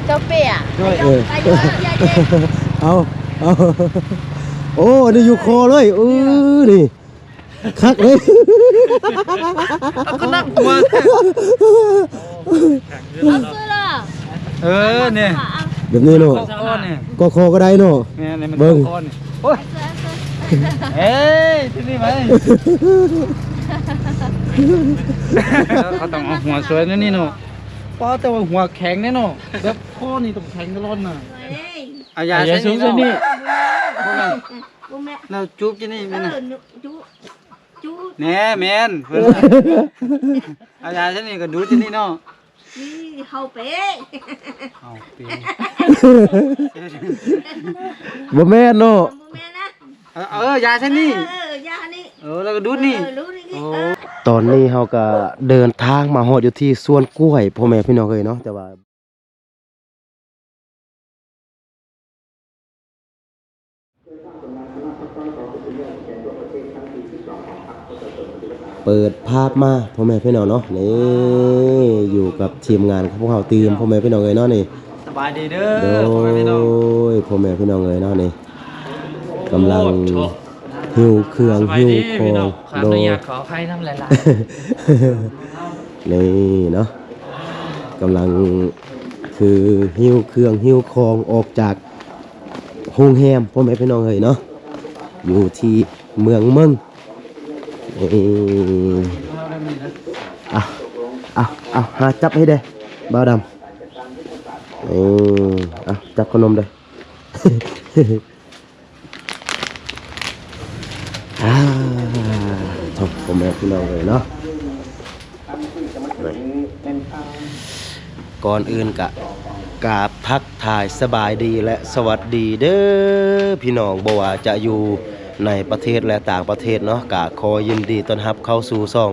เจ้าเปียเอาโอ้นี่อยู่คอเลยนี่คักเลยก็นั่งหัวเนี่ยแบบนี้เนาะก็คอก็ได้เนาะเบิ้งโอ้ยเฮ้ยที่นี่ไหมเขาต้องเอาหัวสวยนี่เนาะเพราะแต่ว่าหัวแข็งเนี่ยเนาะแบบข้อนี่ต้องแข็งตลอดน่ะเอายาใช้นี่เราจุ๊บที่นี่มั้ยน่ะแน่แม่นเอายาใช้นี่ก็ดูที่นี่เนาะนี่เฮาเป๊ะบ่แม่นเนาะยาใช้นี่ยานี่แล้วก็ดูนี่ตอนนี้เฮาก็เดินทางมาฮอดอยู่ที่สวนกล้วยพ่อแม่พี่น้องเอ้ยเนาะแต่ว่าเปิดภาพมาพ่อแม่พี่น้องเนาะนี่อยู่กับทีมงานของพวกเราทีมพ่อแม่พี่น้องเอ้ยเนาะนี่สบายดีเด้อพ่อแม่พี่น้องพ่อแม่พี่น้องเอ้ยเนาะนี่กำลังหิวเครื่องหิวของโดยขอให้น้ำลายนี่เนาะกำลังคือหิวเครื่องหิวของออกจากโรงแรมพ่อแม่พี่น้องเอ้ยเนาะอยู่ที่เมืองเมืองหาจับให้ได้บ่าวดำจับขนมได้ผมแม่พี่น้องเลยเนาะก่อนอื่นกราบทักทายสบายดีและสวัสดีเด้อพี่น้องบ่ว่าจะอยู่ในประเทศและต่างประเทศเนาะกะขอยินดีต้อนรับเข้าสู่ช่อง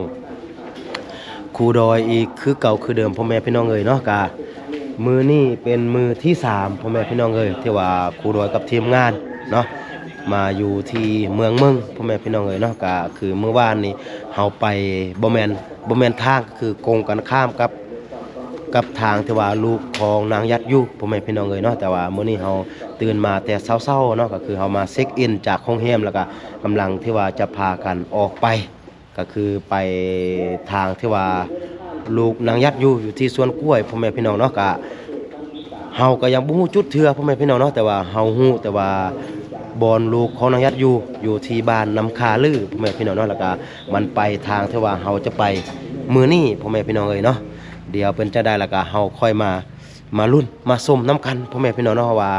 ครูดอยอีกคือเก่าคือเดิมพ่อแม่พี่น้องเอ้ยเนาะกะมือนี่เป็นมือที่3พ่อแม่พี่น้องเอ้ยที่ว่าครูดอยกับทีมงานเนาะมาอยู่ที่เมืองพ่อแม่พี่น้องเอ้ยเนาะกะคือเมื่อวานนี้เฮาไปบ่แม่นทางคือกงกันข้ามกับทางที่ว่าลูกของนางยัดอยู่พ่อแม่พี่น้องเอ้ยเนาะแต่ว่ามื้อนี้เฮาตื่นมาแต่เช้าๆเนาะก็คือเฮามาเช็คอินจากโรงแรมแล้วก็กำลังที่ว่าจะพากันออกไปก็คือไปทางที่ว่าลูกนางยัดอยู่ที่สวนกล้วยพ่อแม่พี่น้องเนาะก็เฮาก็ยังบ่ฮู้จุดเทื่อพ่อแม่พี่น้องเนาะแต่ว่าเฮาฮู้แต่ว่าบอนลูกของนางยัดอยู่ที่บ้านน้ำคาลือพ่อแม่พี่น้องเนาะแล้วก็มันไปทางที่ว่าเฮาจะไปมื้อนี้พ่อแม่พี่น้องเอ้ยเนาะเดี๋ยวเพิ่นจะได้แล้วก็เฮาค่อยมาลุ้นมาส้มน้ำกันพ่อแม่พี่น้องเนาะว่า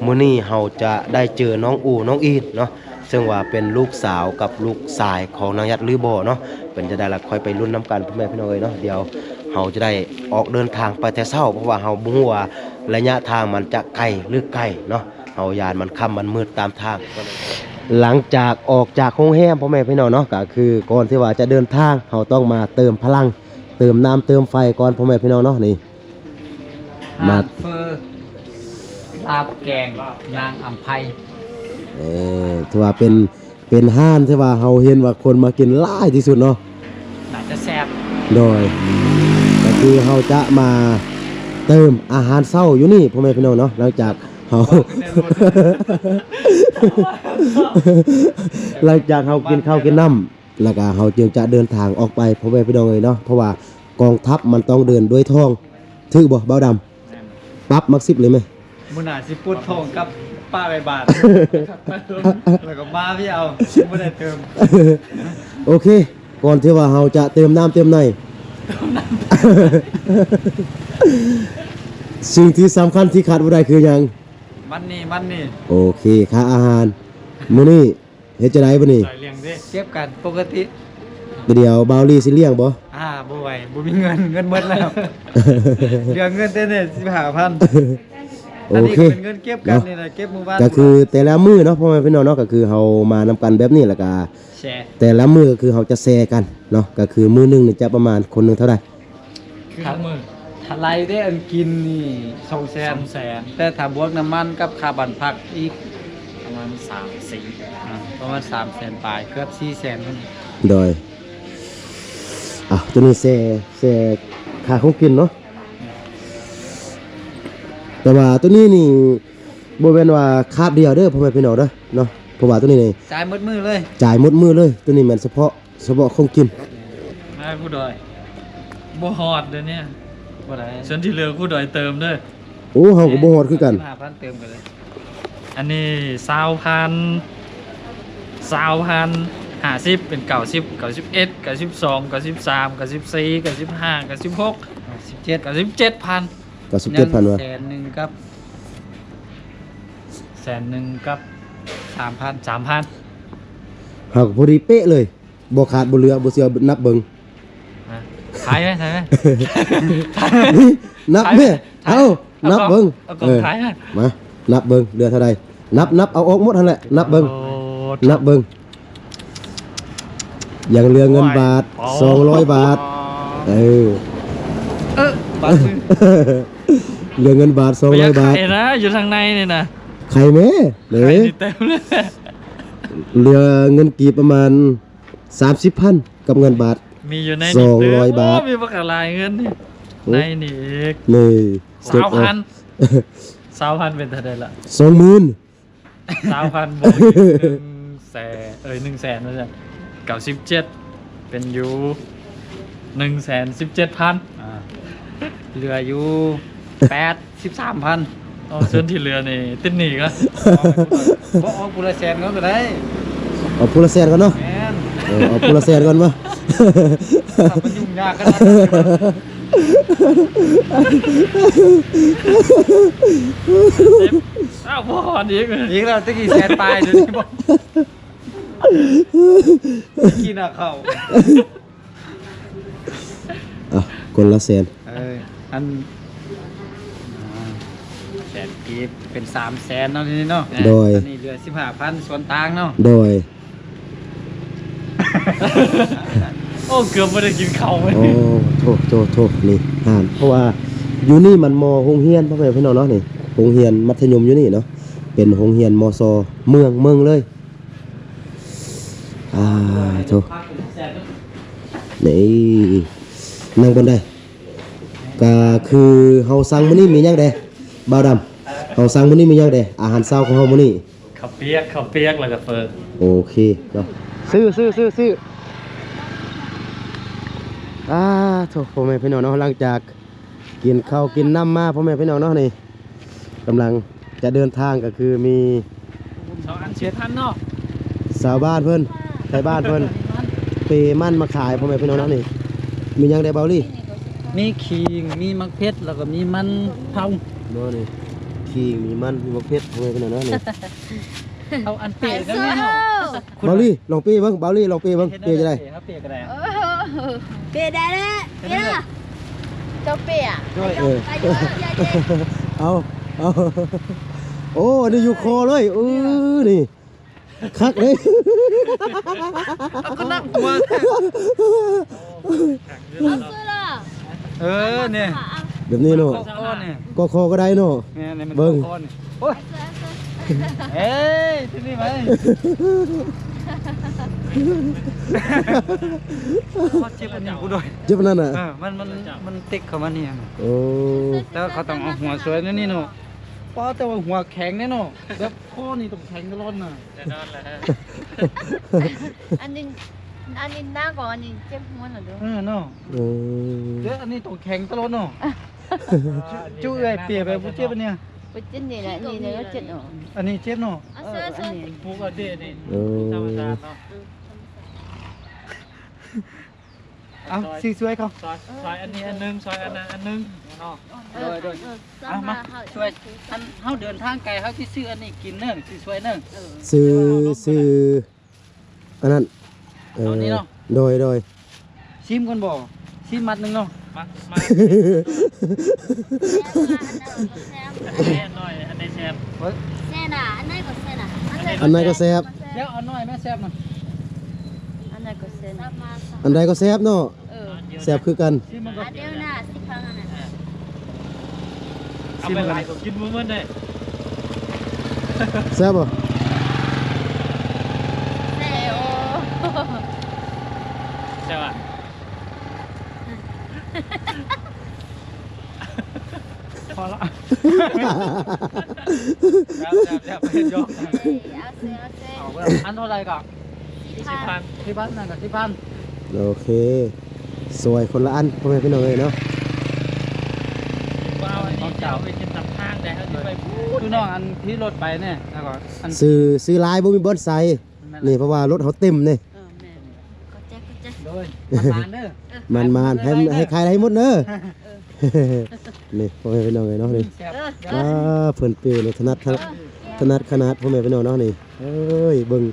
มื้อนี้เฮาจะได้เจอน้องอูน้องอีนเนาะซึ่งว่าเป็นลูกสาวกับลูกชายของนางยัดหรือบ่เนาะเพิ่นจะได้แล้วค่อยไปลุ้นน้ำกันพ่อแม่พี่น้องเอ้ยเนาะเดี๋ยวเฮาจะได้ออกเดินทางไปแต่เช้าเพราะว่าเฮาบ่ฮู้ว่าระยะทางมันจะไกลหรือใกล้เนาะเฮายานมันค่ำมันมืดตามทางหลังจากออกจากโรงแรมพ่อแม่พี่น้องเนาะก็คือก่อนที่ว่าจะเดินทางเฮาต้องมาเติมพลังเติมน้ำเติมไฟก่อนพ่อแม่พี่น้องเนาะนี่มาเฟอร์ลาบแกงนางอัมไพที่ว่าเป็นห้านที่ว่าเฮาเห็นว่าคนมากินหลายที่สุดเนาะน่าจะแซ่บโดยก็คือเฮาจะมาเติมอาหารเช้าอยู่นี่พ่อแม่พี่น้องเนาะหลังจากเฮากินข้าวกินน้ำแล้วก็เฮาจึงจะเดินทางออกไปพ่อแม่พี่น้องเลยเนาะเพราะว่ากองทัพมันต้องเดินด้วยท้องถือบ่เบาดำปั๊บมัก10เลยมั้ยมื้อหน้าสิปุดทองกับป้าใบบาทแล้วก็มาพี่เอาบ่ได้เติมโอเคก่อนที่ว่าเฮาจะเติมน้ำเติมในสิ่งที่สำคัญที่ขาดบ่ได้คือหยังมันนี่โอเคค่าอาหารมื้อนี้เฮ็ดจะได้บ่นี่เลี้ยงดิเก็บกันปกติเดี๋ยวบาวลี่สิเลี้ยงบ่บ่ไหวบ่มีเงินหมดแล้วเหลือเงินแต่เนี่ย 15,000 โอเคเป็นเงินเก็บกันนี่นะเก็บมื้อวานก็คือแต่ละมื้อเนาะพ่อแม่พี่น้องเนาะก็คือเฮามานํกันแบบนี้แล้วก็แชร์แต่ละมื้อก็คือเฮาจะแชร์กันเนาะก็คือมื้อนึงนี่จะประมาณคนนึงเท่าใดคือมื้อถ้าไล่ได้อันกินนี่200,000แต่ถ้าบวกน้ำมันกับค่าบ้านพักอีกประมาณ3-4ประมาณ 300,000 ปลายเกือบ400,000โดยตัวนี้แชร์ค่าของกินเนาะ แต่ว่าตัวนี้นี่บ่แม่นว่าคาบเดียวเด้อพ่อแม่พี่น้องเด้อเนาะเพราะว่าตัวนี้นี่ จ่ายหมดมือเลย จ่ายหมดมือเลยตัวนี้แม่นเฉพาะของกิน ไม่ผู้ดอยบ่ฮอดเด้อเนี่ย บ่ได้ ส่วนที่เหลือผู้ดอยเติมเด้อ โอ้เฮาก็บ่ฮอดคือกัน 5,000เติมกันเลย อันนี้20,050เป็น90 91 92 93 94 95 96 17,000 97,000ว่า แสนหนึงกับ 100,000กับ 3,000 3,000 เฮาก็พอดีเป๊ะเลยบ่ขาดบ่เหลือบ่เสียนับเบิ่ง ขายไหมขายไหม นี่นับแม่ ถ่าย เอานับเบิ่ง เอากล่องขายฮะ มานับเบิ่งเหลือเท่าใดนับเอาออกหมดหั่นแหละนับเบิ่ง โอ้ นับเบิ่งยังเหลือเงินบาท200 บาทเออบ าทมือ เหลือเงินบาท200 บาท ไข่นะอยู่ทางในนี่นะ ไข่แม่เด้ ไข่นี่เต็มเลย เหลือเงินกีบประมาณ 30,000 กับเงินบาท มีอยู่ใน 200 บาท มีประกาศลายเงินนี่ในนี่อีก นี่ 20,000เป็นเท่าไหร่ละ 20,000 3,000บวกอีก100,000นั่นแหละ97เป็นอยู่117,000 เหลืออยู่ 83,000 อ๋อส่วนที่เหลือนี่ติดหนี้ก็ บ่ออกผู้ละแสนก็ได้ เอาพูละแสนก่อนเนาะ แม่น เอาพูละแสนก่อนวะ ถ้ามันยุ่งยากขนาดนั้น อ้าวพออีกเลย อีกแล้วตะกี้แสนปลายเดี๋ยวนี้บ่กินอ่ะเข้า อ่ะคนละแสน อันแสนกีบเป็น300,000เนาะทีนี้เนาะ โดย อันนี้เหลือ15,000ส่วนต่างเนาะ โดย โอ้เกือบไม่ได้กินข้าวเลย โอ้โทษนี่ห่านเพราะว่าอยู่นี่มันมอโรงเรียนพ่อแม่พี่น้องเนาะนี่โรงเรียนมัธยมอยู่นี่เนาะเป็นโรงเรียนมซเมืองเลยโทนี่นั่งบนได้ก็คือเฮาสั่งมื้อนี้มีหยังเด้บ่าวดำเฮาสั่งมื้อนี้มีหยังเด้อาหารเช้าของเฮามื้อนี้ ข้าวเปียกแล้วก็เฟิร์ โอเคเนาะซื้อโถพ่อแม่พี่น้องเนาะหลังจากกินข้าวกินน้ำมาพ่อแม่พี่น้องเนาะนี่กำลังจะเดินทางก็คือมี สองอันเชียทันเนาะ สาวบ้านเพิ่นไทยบ้านเพิ่นเปมันมาขายพ่อแม่พี่น้องเนาะนี่มีหยังได้เบาลี่ มีขิงมีมักเพชรแล้วก็มีมันเผา เนาะนี่ขี้มีมันมีมะเขือพ่อแม่พี่น้องเนาะนี่ เอาอันเปี ไข่ ยกก็ เสื้อ มีเนาะ เบาลี่ลองเป้เบิ่งเบาลี่ลองเป้เบิ่งเป้จะได้ ครับเปียกก็ได้ โอ้โหเปียได้แล้วเปียเจ้าเปีย ด้วย ไปเยอะอย่าเจ็บ เอาโอ้นี่อยู่คอเลยนี่คักเลย เอาก็นั่งตัว เอาเสื้อละ เนี่ย แบบนี้เนาะ คอเนี่ย ก็คอก็ได้เนาะ เนี่ยมัน เบิ่ง คอเนี่ยโอ้ยเอ้ยที่นี่ไหมเจ็บอันนี้กูด้วย เจ็บนั่นน่ะ มันติดเข้ามาเนี่ย โอ้ แล้วเขาต้องเอาหัวสวยนั่นนี่เนาะป้าแต่ว่าหัวแข็งแน่เนาะแบบข้อนี่ต้องแข็งตลอดน่ะ แน่นอนแหละ อันนี้หน้าก่อนอันนี้เจ็บหัวหน่อยดู เนาะ โอ้ เดี๋ยวอันนี้ต้องแข็งตลอดเนาะจุ้ยเปียแบบเจ็บอันเนี้ย ไปเจ็บนี่แหละนี่เลยก็เจ็บเนาะ อันนี้เจ็บเนาะ เอาเสื้อเสื้อ ผูกเอาเดนี่ โอ้ ธรรมชาติเนาะ เอาสีสวยเขา ซอยอันนี้อันนึงซอยอันนั้นอันนึงเนาะ เอามาช่วยอันเฮาเดินทางไกลเฮาสิซื้ออันนี้กินเนิ่งสิสวยเนิ่ง ซื้ออันนั้น เอานี่เนาะ โดย ชิมก่อนบ่ชิมมัดหนึงเนาะ มาอันนี้หน่อยอันนี้แซม เฮ้ย แซ่น่ะอันไหนก็แซ่น่ะ อันไหนก็แซ่บ เดี๋ยวเอาหน่อยแม่แซ่บหน่อย อันไหนก็แซ่น่ะ อันใดก็แซ่บเนาะ เออ แซ่บคือกัน ชิมมันก่อน เดี๋ยวน่ะสิพังอันนั้น เอาไปหลายก็กินมื้อมันได้ แซ่บบ่ แซ่โอ ใช่ป่ะ พอละ แบบเป็นยก เอาเซเอาเซ เอาอันเท่าไรก่อน 10,000 ที่พันนั่นกับที่พัน โอเคสวยคนละอันพ่อแม่พี่น้องเลยเนาะ ว้าวอันนี้จะเอาไปกินตำข้างได้เขาจะไปพูด คือน้องอันที่รถไปเนี่ยแล้วก็อัน ซื้อลายบ่มีบอนไซนี่เพราะว่ารถเขาเต็มนี่ แม่ก็แจ๊กก็แจ๊ก โดยมานเด้อ มันให้ขายได้หมดเด้อนี่พ่อแม่พี่น้องเลยเนาะนี่ แซ่บ เพิ่นเปนี่ถนัดขนาดพ่อแม่พี่น้องเนาะนี่เอ้ยเบิ่ง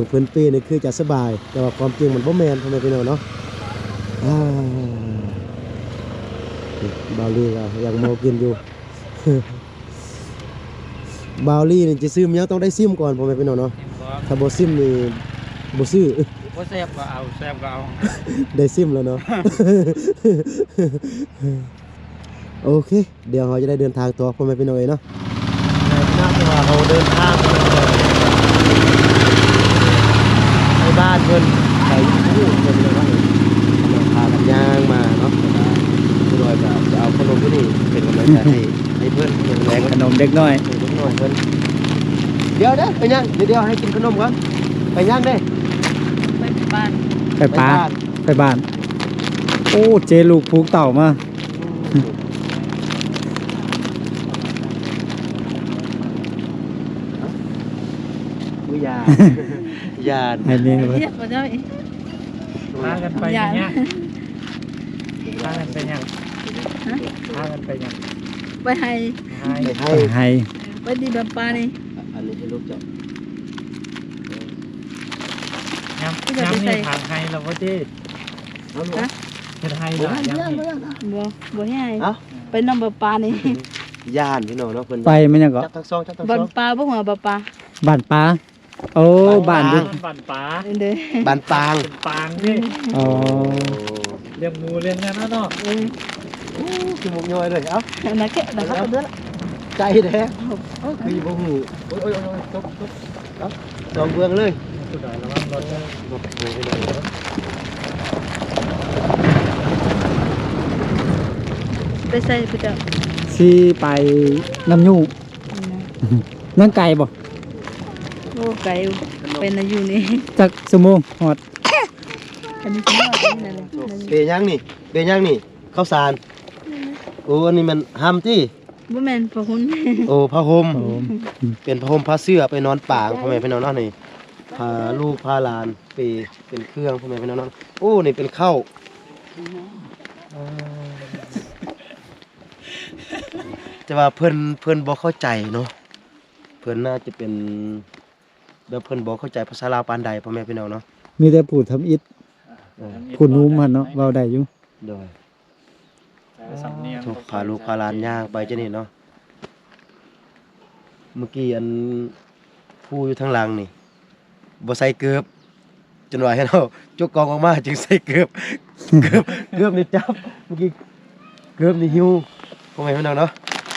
เพิ่นเปนี่คือจะสบายแต่ว่าความจริงมันบ่แม่นพ่อแม่พี่น้องเนาะบาวลี่ก็ยังเมากินอยู่ บาวลี่นี่จะซื้อมันยังต้องได้ซิมก่อนพ่อแม่พี่น้องเนาะถ้าบ่ซิมนี่บ่ซื้อ ว่าแซ่บก็เอาแซ่บก็เอา ได้ซิมแล้วเนาะ โอเค เดี๋ยวเราจะได้เดินทางต่อพ่อแม่พี่น้องเนาะน่าจะว่าเราเดินทางไปบ้านเพิ่นไปผู้เพิ่นเลยว่าเราพากันย่างมาเนาะผู้น้อยก็จะเอาขนมที่นี่เป็นกำลังใจให้เพิ่นแรง ขนมเด็กน้อย เล็กน้อยเพิ่นเดี๋ยวเด้อไปย่างเดี๋ยวให้กินขนมก่อนไปย่างเด้ ไปบ้าน ไปป้าไปบ้าน โอ้เจลูกผูกเต่ามา ผู้ยาญาติ ให้เลี้ยง เรียกว่าจะ พากันไปอย่างเงี้ยพากันไปอย่างพากันไปอย่าง ไปให้ ให้ ให้ ให้ ไปดีแบบปลานี่ อันนี้ให้ลูกเจ้า ย้ำนี่ทางให้เราก็ดี เอาลูก เป็นให้หลายย้ำนี่ บ่ให้ เอ้า ไปนำแบบปลานี่ ย่านพี่น้องเนาะเพิ่น ไปมันยังก็ จับทั้งสองจับทั้ง บ้า ส น อง ปลาบ่หัวแบบปลา บ้านป้าโอ้บ้านดิ บ้านป๋า เด้อ บ้านปาง เป็นปางนี่ อ๋อ เลี้ยงหมูเลี้ยงงานแล้วเนาะ คือมุกย่อยเลยเอ้า นะแกนะเขาเด้อ ใจแท้คือบ่ฮู้โอ้ยตบเอ้าจองเบืองเลย สุดท้ายแล้วว่ารถ บ่ฮู้พี่น้องเนาะ ไปใส่ไปเจ้า สิไปน้ำยูยังไกลบ่ โอ้ไก่เป็นอายุนี่ จักชั่วโมงฮอด อันนี้คือว่านั่นแหละ เปยังนี่เปยังนี่ข้าวสารโอ้อันนี้มันห้ำที่ บ่แม่นพระคุณ โอ้ผ้าห่ม โอ้ เป็นผ้าห่มผ้าเสื้อไปนอนป่างพ่อแม่พี่น้องเนาะนี่พาลูกพาหลานไปเป็นเครื่องพ่อแม่พี่น้องเนาะโอ้นี่เป็นข้าวแต่ว่าเพิ่นบ่เข้าใจเนาะเพิ่นน่าจะเป็นแบบเพิ่นบ่เข้าใจภาษาลาวปานใดพ่อแม่พี่น้องเนาะ มีแต่ผู้ทำอิฐผู้นุ่มหั่นเนาะเว้าได้อยู่ โดย สำเนียง พาลูกพาหลานย่างไปจังนี่เนาะเมื่อกี้อันผู้อยู่ทางหลังนี่บ่ใส่เกือบจนว่าให้เราจกกองออกมาจึงใส่เกือบเกือบนี่จับเมื่อกี้เกือบนี่หิวพ่อแม่พี่น้องเนาะ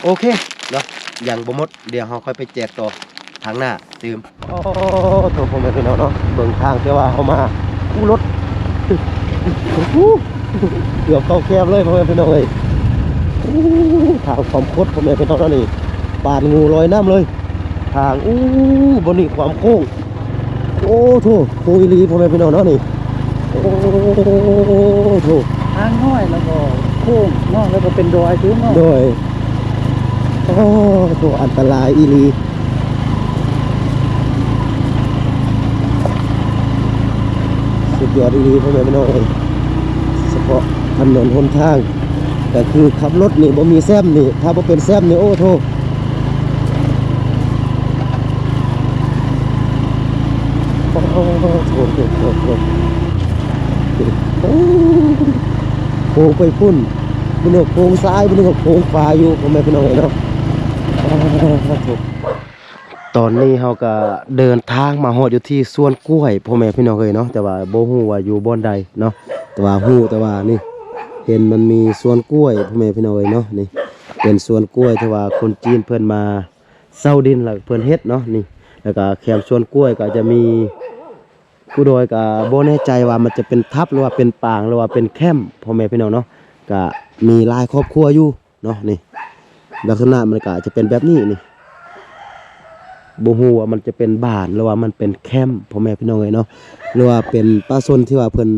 โอเคเนาะอย่างบ่หมดเดี๋ยวเราค่อยไปแจกต่อทางหน้าตื่มโอ้โถพ่อแม่พี่น้องเนาะเบิ่งทางแต่ว่าเฮามาอู้รถเกือบเข้าแคบเลยพ่อแม่พี่น้องเอ้ยทางความคดพ่อแม่พี่น้องเนาะนี่ปานงูลอยน้ำเลยทางบนนี่ความโค้งโอ้โถโค้งอีหลีพ่อแม่พี่น้องเนาะนี่โอ้โถ ทางน้อยแล้วก็โค้งเนาะแล้วก็เป็นดอยคือเนาะ โดยโอ้โถอันตรายอีหลีสุดยอดอีหลีพ่อแม่พี่น้องเอ้ยเฉพาะถนนหนทางแต่คือขับรถนี่บ่มีแซมนี่ถ้าบ่เป็นแซมนี่โอ้โถโอ้โหโค้งไปพุ่นบุญโค้งซ้ายบุญโค้งขวาอยู่พ่อแม่พี่น้องเอ้ยเนาะตอนนี้เราก็เดินทางมาฮอดอยู่ที่สวนกล้วยพ่อแม่พี่น้องเอ้ยเนาะแต่ว่าบ่ฮู้ว่าอยู่บ่อนใดเนาะแต่ว่าฮู้แต่ว่านี่เห็นมันมีสวนกล้วยพ่อแม่พี่น้องเอ้ยเนาะนี่เป็นสวนกล้วยที่ว่าคนจีนเพิ่นมาเซาดินแล้วเพิ่นเฮ็ดเนาะนี่แล้วก็แคมสวนกล้วยก็จะมีผู้โดยก็บ่แน่ใจว่ามันจะเป็นทับหรือว่าเป็นปางหรือว่าเป็นแคมป์พ่อแม่พี่น้องเนาะก็มีหลายครอบครัวอยู่เนาะนี่ ลักษณะมันก็อาจจะเป็นแบบนี้นี่บ่ฮู้ว่ามันจะเป็นบ้านหรือว่ามันเป็นแคมป์พ่อแม่พี่น้องเอ้ยเนาะหรือว่าเป็นป่าชนที่ว่าเพิ่น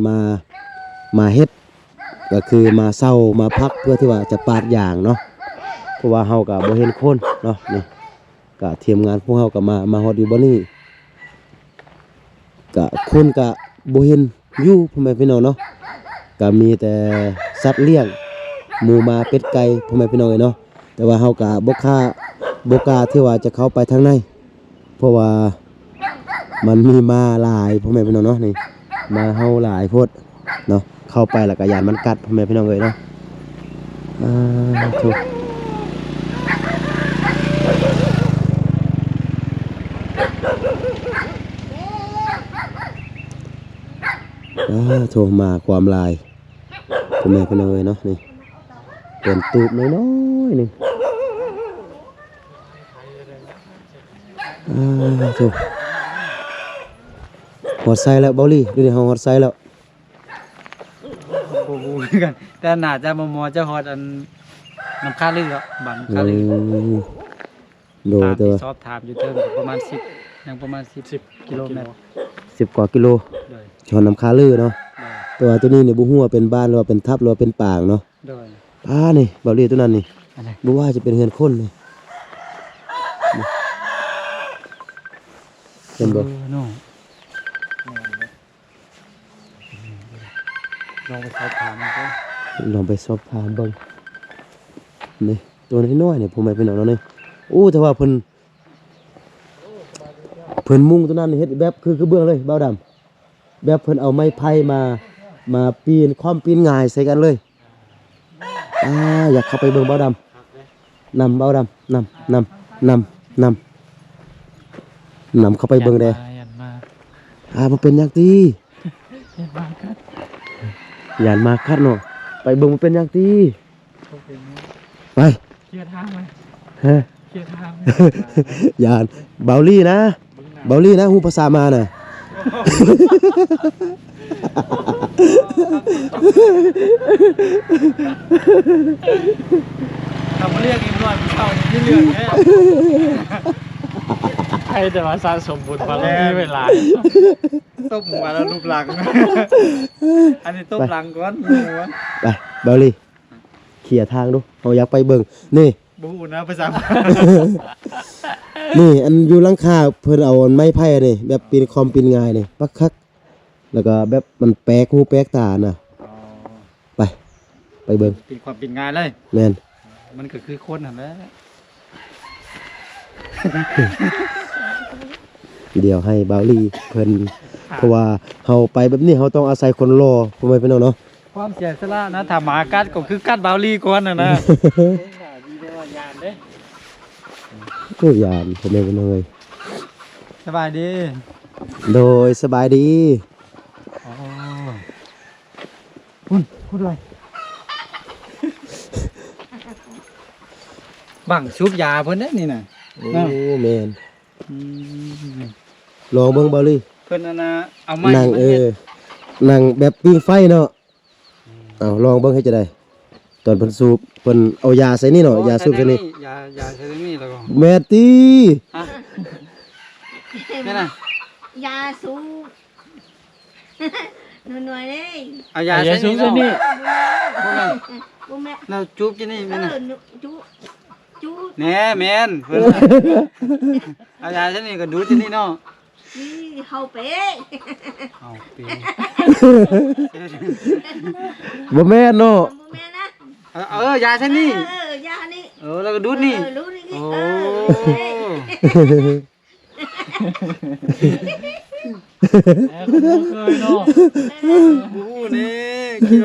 มาเฮ็ดก็คือมาเช่ามาพักเพื่อที่ว่าจะปาดยางเนาะเพราะว่าเฮาก็บ่เห็นคนเนาะนี่ก็ทีมงานพวกเฮาก็มาฮอดอยู่บ่นี้ก็คนก็บ่เห็นอยู่พ่อแม่พี่น้องเนาะก็มีแต่สัตว์เลี้ยงหมูหมาเป็ดไก่พ่อแม่พี่น้องเอ้ยเนาะแต่ว่าเฮาก็บ่กล้าที่ว่าจะเข้าไปทางในเพราะว่ามันมีมาหลายพ่อแม่พี่น้องเนาะนี่มาเฮาหลายโพดเนาะเข้าไปแล้วก็ยานมันกัดพ่อแม่พี่น้องเอ้ยเนาะถูกโทรมาความลายพ่อแม่พี่น้องเอ้ยเนาะนี่เป็นตูบน้อยๆนึงถูกหอดไซแล้วเบาลี่ดูดิเฮาหอดไซแล้ว บ่ฮู้คือกันแต่น่าจะมอจะฮอดอันน้ำค่าลืออ่ะบ้านน้ำค่าลือ โดยตัว สอบถามอยู่เทิงก็ประมาณ10ยังประมาณ10กิโลเมตร 10 กว่ากิโล โดย ชอนน้ำคาลือเนาะ โดย ตัวตัวนี้นี่บ่ฮู้ว่าเป็นบ้านหรือว่าเป็นทับหรือว่าเป็นป่างเนาะ โดย นี่เบาลี่ตัวนั้นนี่ อันไหน บ่ว่าจะเป็นเฮือนคนนี่เห็นบ่ โน่ลองไปสอบถามมันก็ ลองไปสอบถามเบิ่งนี่ตัวน้อยๆนี่ผมไม่เป็นเอาเนาะนี่แต่ว่าเพิ่นมุงตัวนั้นนี่เฮ็ดแบบคือเบื้องเลยเบาดำแบบเพิ่นเอาไม้ไผ่มาปีนความปีนง่ายใส่กันเลยอยากเข้าไปเบิ่งเบาดำนำเบาดำนำเข้าไปเบิ่งเด้ ยันมา มันเป็นหยังตี ยันมาครับ ยานมาคัดเนาะไปเบิ่งมันเป็นหยังตีไป เคลียร์ทางไหม ฮะ เคลียร์ทางไหม ยานเบาลี่นะฮู้ภาษามาน่ะ ทำมาเรียกอีกหน่อยผู้เฒ่าที่เหลือแค่ใครแต่ว่าสะสมบุญมาแล้วมีเวลาต้มหัวแล้วรูปหลัง อันนี้ต้มหลังก่อนหัว ไปเบาลี่เขี่ยทางดูเราอยากไปเบิ่งนี่ บูนะภาษา นี่อันอยู่หลังคาเพิ่นเอาไม้ไผ่นี่แบบปีนคอมปีนง่ายนี่ปักคักแล้วก็แบบมันแปลกหูแปลกตาน่ะไปเบิ่ง เป็นความเป็นงานเลย แม่น มันก็คือคนนั่นแหละ เดี๋ยวให้เบาลี่เพิ่นเพราะว่าเฮาไปแบบนี้เฮาต้องอาศัยคนรอพ่อแม่พี่น้องเนาะ ความเสียสละนะถ้าหมากัดก็คือกัดบาวลีก่อนน่ะนะดีได้ว่ายานเด้ ผู้ยานพ่อแม่พี่น้องเอ้ย สบายดี โดยสบายดี อ๋อคุณอะไรบังชุบยาเพิ่นเด้นี่น่ะ โอ้แม่น อืม ลองเบิ่งเบาลี่ เพิ่นน่ะนะเอาไม้ นั่ง มาเฮ็ด นั่งแบบปิ้งไฟเนาะลองเบิ่งให้จะได้ตอนเพิ่นสูบเพิ่นเอายาใส่นี่เนาะยาสูบใส่นี่ ยาใส่นี่แล้วก็ แม่ตี ฮะนี่น่ะ ยาสูบ หน่อยๆเลย เอายาใส่นี่แล้วนี่ บ่แม่ แล้วจุ๊บจินี่แม่น่ะ จุ แหน่แม่นเพิ่นเอายาใส่นี่ก็ดูจินี่เนาะ นี่เฮาเป๊ะ เอาปี บ่แม่นเนาะ บ่แม่นะ ยาใส่นี่ ยานี่ แล้วก็ดูดนี่ รู้นี่ โอ้ เคยเนาะบูนี่คิด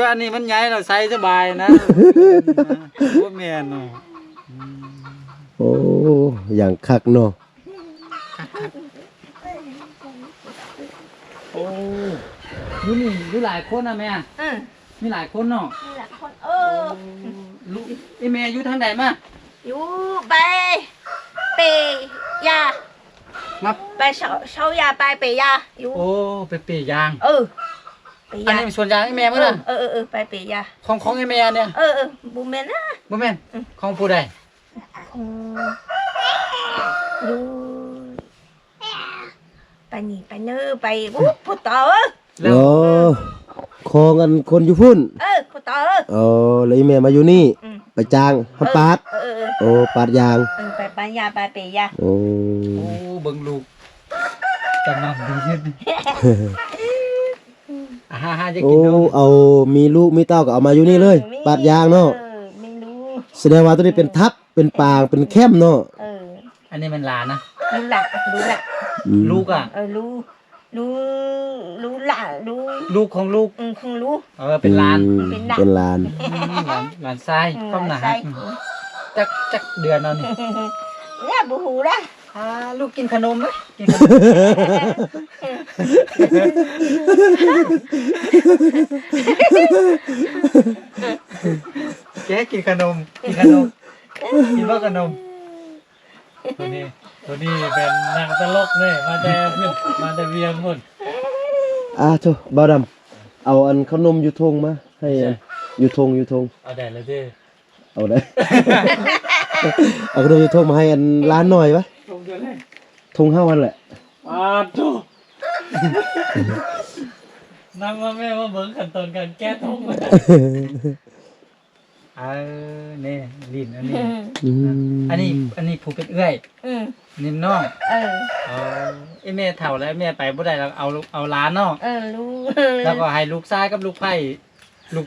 ว่าอันนี้มันใหญ่เราใส่สบายนะว่าแม่นเนาะ โอ้อย่างคักเนาะ โอ้อยู่หลายคนนะแม่มีหลายคนเนาะ นี่แหละคนลูกไอแม่อยู่ทางใดมา อยู่ไปยา มา ไปเช้ายาไปยาอยู่ โอ้ไปเปยยาง ไป อัน ยา นี้ส่วนยางไอ้แม่มั้งน่ะ ไปเปยา ของไอ้แม่เนี่ย บุเมนนะ บ่แม่นของผู้ใด ดูไปนี่ไปเนอไปผู้ต่อ แล้ว โอ้คอกันคนอยู่พุ่น ผู้ต่อ โอ้แล้วอีแม่มาอยู่นี่ไปจ้างทำปาดโอ้ปาดยาง ไปปัญญาไปเปยา โอ้ โอ้เบิ่งลูกจำนำดีขึ้นฮ่าจะ โอ้ กินนม เอามีลูกมีเต้าก็เอามาอยู่นี่เลยปาดยางเนาะ ไม่รู้ แสดงว่าตัวนี้เป็นทับเป็นปางเป็นแคมเนาะ อันนี้มันหลานนะ รู้ละ อืม ลูกอ่ะ รู้ละรู้ ลูกของลูก คงรู้ เป็นหลาน เป็นหลาน หลานทรายต้มหนาฮะจักเดือนเอานี่ เนี่ยบูหูละ ลูกกินขนมไหมกินขนมแกกินขนมกินว่าขนม ตัวนี้เป็นนางตลกเนี่ยมาแต่เวียงพุ่น โธ่บ่าวดำเอาอันขนมอยู่ทงมาให้อันอยู่ทง เอาได้เลยเด้อ เอาได้ เอาขนมอยู่ทงมาให้อันร้านหน่อยปะ ลงเดือนเลย ทง5 วันแหละ ทุนั่งมาแม่มาเบิ่งขั้นตอนการแก้ท้องมา นี่ลิ้นอันนี้ อืม อันนี้ผูกเป็นเอื้อยนิ่มน้องไอ้แม่เฒ่าแล้วแม่ไปบ่ได้แล้วเอาหลานน้อง รู้ แล้วก็ให้ลูกชายกับลูกไผ่ลู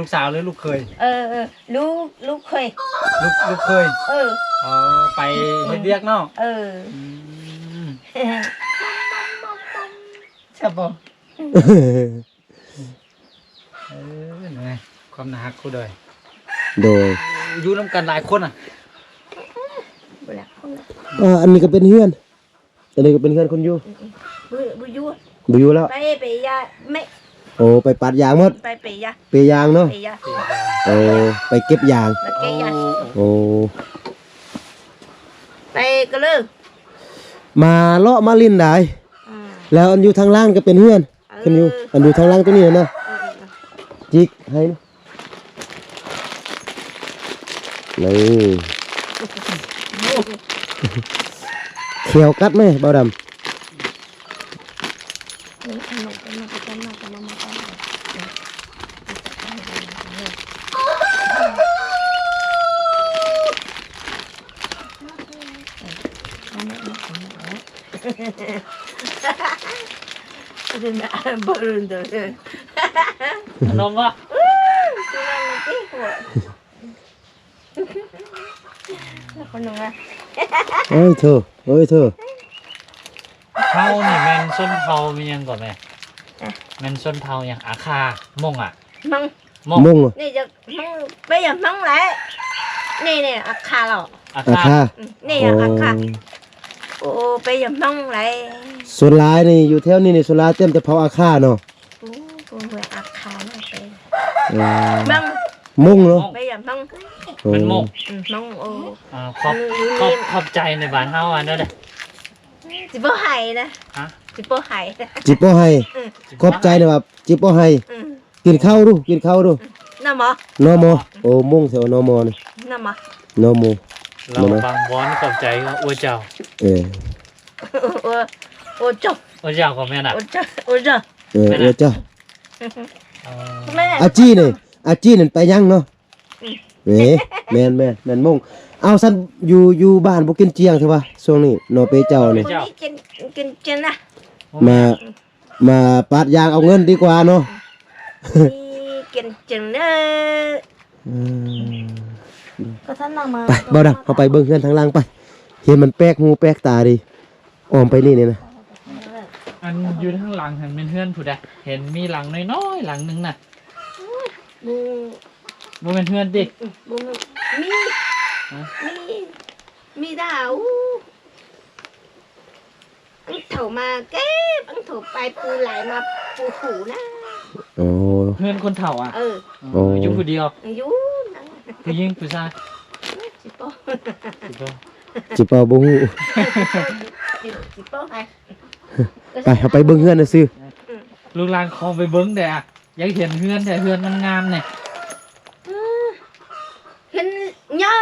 กสาวหรือลูกเคย ลูกเคย ลูกเคยไปเฮ็ดเวียกน้องใช่ป่ะนี่ความน่ารักกูเลย โดย อยู่น้ำกันหลายคนอ่ะ อันนี้ก็เป็นเฮือนอันนี้ก็เป็นเฮือนคนอยู่ บุยู บ่อยู่แล้ว ไปยาไม่ โอ้ไปปาดยางหมด ไปเปยา เปยางเนาะ เปยา โอ้ไปเก็บยาง ไปเกยา โอ้ ไปก็เลย มาเลาะมาลินได้แล้วอันอยู่ทางล่างก็เป็นเฮือนขึ้นอยู่อันอยู่ทางล่างตัวนี้นะจิกให้นะนี่เขียวกัดไหมบ่าวดำ Berunda. ขนมวะ โอ้ยเธอ เผานี่แมนส้นเผามียังก่อนไหมแมนส้นเผาอย่างอาคามงอ่ะ Mong. มุ่งเหรอ Nè giờ mong bây giờ mong lại. Nè akha rồi. อา อา คา คา Nè akha. Ồ bây giờ mong lại. ส่วนหลายนี่อยู่แถวนี้นี่ส่วนหลายเต็มแต่เผาอาคาเนาะ Cô người akha nóไป Mong Mong. เนาะ Bây giờ mong. เป็นมง Mong ồ. ขอบใจในบ้านเฮาอันนั้นแหละ Chỉ bố hay nè. ฮะ Chỉ bố hay. จิบบ่ให้ขอบใจนะว่าจิบบ่ให้กินข้าวดู Nào mà. นอมอโอ้มุ่งแถวนอมอนี่ Nào mà. นอมอ เราบางบอนขอบใจก็อวยเจ้า เออ Ồ chọc. อวยเจ้าก็แม่น่ะ Ồ chọc. Ồ chọc. เออเจ้า Mẹ. อาจี้นั่นไปยังเนาะแม่นมุ่งเอาซั่นอยู่บ้านบ่กินเจียงใช่ป่ะช่วงนี้เนาะไปเจ้านี่ Trên nè. มาปาดยางเอาเงินดีกว่าเนาะ Trên nè. ก็ท่านนำมา ไปบ่าวดำเอาไปเบิ่งเฮือนทางล่างไปเห็นมันแปลกหูแปลกตาดิอ้อมไปนี่เนี่ยนะ อันอยู่ข้างหลังเห็นเป็นเพื่อนผู้ใดเห็นมีหลังน้อยๆหลังนึงน่ะ บู บ่เป็นเพื่อนดิ บูมีดาวอันเถามาเก็บอันเถาไปปูไหลมาปูหูนะ โอ้ เพื่อนคนเฒ่าอ่ะ โอ้ อยู่ผู้เดียว อยู่นะ ผู้หญิงผู้ชาย จิโป้ สิบ่ จิเปาบ่ฮู้ จิโป้ไป ไปเอาไปเบิ่งเฮือนน่ะซื่อ ลูกหลานขอไปเบิ้งแต่อะอยากเห็นเฮือนแต่เฮือนมันงามเนี่ย เห็นเงา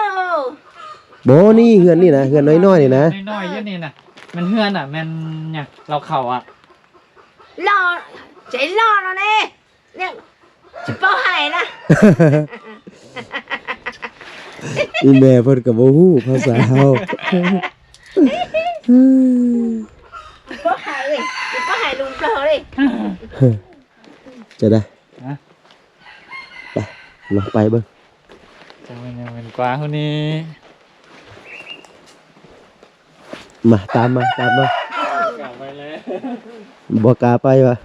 บ่นี่เฮือนนี่นะเฮือนน้อยๆนี่นะ น้อยๆอยู่นี่นะมันเฮือนอ่ะมันเนี่ยเราเข่าอ่ะ รอใจรอแล้วเนี่ยจะเป้าหายนะ อีแม่เพิ่นก็บ่ฮู้ภาษาเฮา เป้าหายเลยจะเป้าหายลุงเปล่าเลย จะได้ ฮะ ไปลองไปเบิ่ง จะเป็นยังเป็นกว่าคนนี้ มาตามมา กลับไปเลย บ่กล้าไปวะ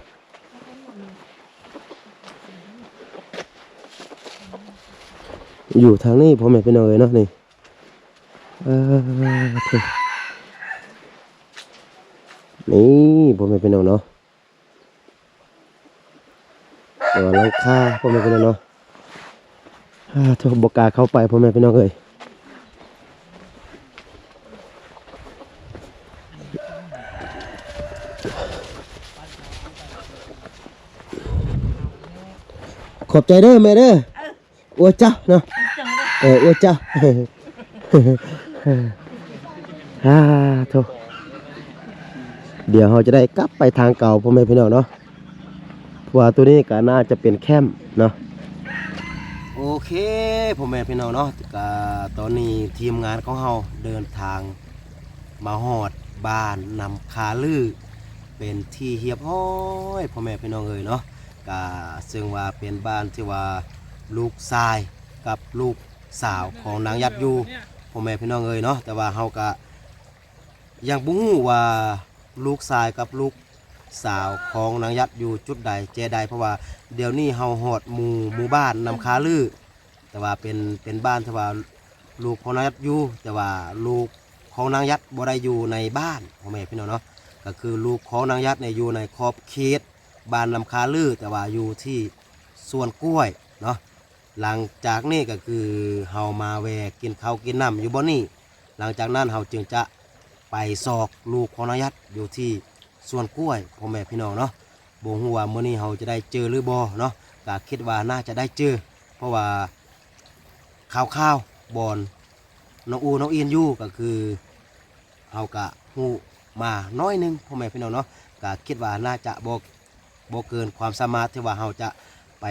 อยู่ทางนี้พ่อแม่พี่น้องเอ้ยเนาะนี่โถ่นี่พ่อแม่พี่น้องเนาะตัวหลังคาพ่อแม่พี่น้องเนาะโถ่บ่กล้าเข้าไปพ่อแม่พี่น้องเอ้ยขอบใจเด้อแม่เด้ออวยเจ้าเนาะอวยเจ้า โธ่เดี๋ยวเราจะได้กลับไปทางเก่าพ่อแม่พี่น้องเนาะเพราะว่าตัวนี้ก็น่าจะเป็นแคมป์เนาะโอเคพ่อแม่พี่น้องเนาะก็ตอนนี้ทีมงานของเราเดินทางมาฮอดบ้านนำคาลือเป็นที่เรียบร้อยพ่อแม่พี่น้องเอ้ยเนาะก็ซึ่งว่าเป็นบ้านที่ว่าลูกชายกับลูกสาวของนางยัดอยู่พ่อแม่พี่น้องเอ้ยเนาะแต่ว่าเฮาก็ยังบ่ฮู้ว่าลูกชายกับลูกสาวของนางยัดอยู่จุดใดเจใดเพราะว่าเดี๋ยวนี้เฮาฮอดหมู่บ้านนำคาลือแต่ว่าเป็นบ้านที่ว่าลูกของนางยัดอยู่แต่ว่าลูกของนางยัดบ่ได้อยู่ในบ้านพ่อแม่พี่น้องเนาะก็คือลูกของนางยัดเนี่ยอยู่ในขอบเขตบ้านนำคาลือแต่ว่าอยู่ที่สวนกล้วยเนาะหลังจากนี้ก็คือเฮามาแวะกินข้าวกินน้ำอยู่บ่นี่หลังจากนั้นเฮาจึงจะไปซอกลูกของนางยัดอยู่ที่สวนกล้วยพ่อแม่พี่น้องเนาะบ่ฮู้ว่ามื้อนี้เฮาจะได้เจอหรือบ่เนาะก็คิดว่าน่าจะได้เจอเพราะว่าข่าวบอนน้องอูน้องอินอยู่ก็คือเฮาก็ฮู้มาน้อยนึงพ่อแม่พี่น้องเนาะก็คิดว่าน่าจะบ่เกินความสามารถที่ว่าเฮาจะไป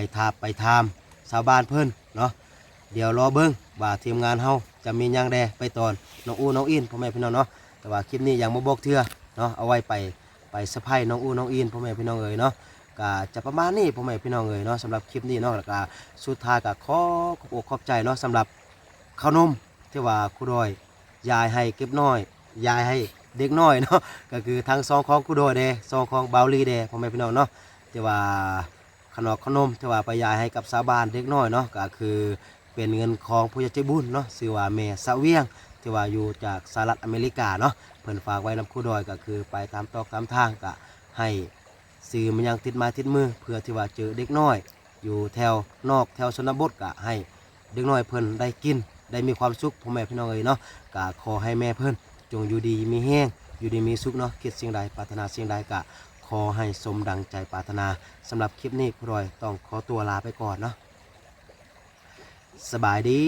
ถามชาวบ้านเพิ่นเนาะเดี๋ยวรอเบิ่งว่าทีมงานเฮาจะมีหยังแดไปตอนน้องอูน้องอินพ่อแม่พี่น้องเนาะแต่ว่าคลิปนี้ยังบ่บอกเทื่อเนาะเอาไว้ไปเซอร์ไพรส์น้องอูน้องอินพ่อแม่พี่น้องเอ๋ยเนาะก็จะประมาณนี้พ่อแม่พี่น้องเอ๋ยเนาะสำหรับคลิปนี้เนาะแล้วก็สุดท้ายก็ขบอกขอบใจเนาะสำหรับข้าวนมที่ว่าครูดอยยายให้เก็บน้อยยายให้เด็กน้อยเนาะก็คือทั้งซองของครูดอยเด้ซองของเบาลีเด้พ่อแม่พี่น้องเนาะที่ว่าขนมที่ว่าไปยายให้กับชาวบ้านเด็กน้อยเนาะก็คือเป็นเงินของผู้ใหญ่ใจบุญเนาะชื่อว่าแม่สะเวียงที่ว่าอยู่จากสหรัฐอเมริกาเนาะเพิ่นฝากไว้นำครูดอยก็คือไปตามตอกตามทางก็ให้สื่อมันยังติดมาติดมือเพื่อที่ว่าเจอเด็กน้อยอยู่แถวนอกแถวชนบทก็ให้เด็กน้อยเพิ่นได้กินได้มีความสุขพ่อแม่พี่น้องเอ๋ยเนาะก็ขอให้แม่เพิ่นจงอยู่ดีมีแห้งอยู่ดีมีสุขเนาะคิดสิ่งใดปรารถนาสิ่งใดก็ขอให้สมดังใจปรารถนาสำหรับคลิปนี้ครูดอยต้องขอตัวลาไปก่อนเนาะสบายดี